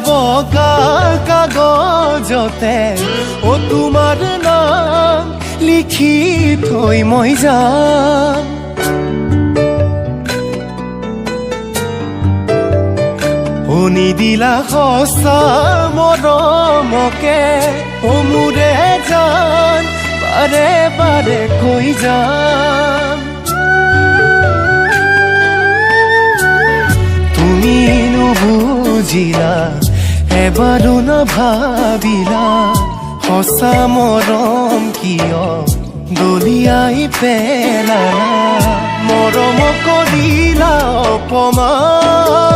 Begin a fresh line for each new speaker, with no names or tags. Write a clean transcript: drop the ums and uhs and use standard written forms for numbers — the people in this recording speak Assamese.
বগা কাগজতে তোমাৰ নাম লিখি থৈ মই যাম। শুনি দিলা সঁচা মৰমকে মোৰে জান বাৰে বাৰে কৈ যাম। তুমি নুবুজিলা এবাৰো নাভাবিলা সঁচা মৰম কিয় দলিয়াই পেলালা। মৰম কৰিলা অপমান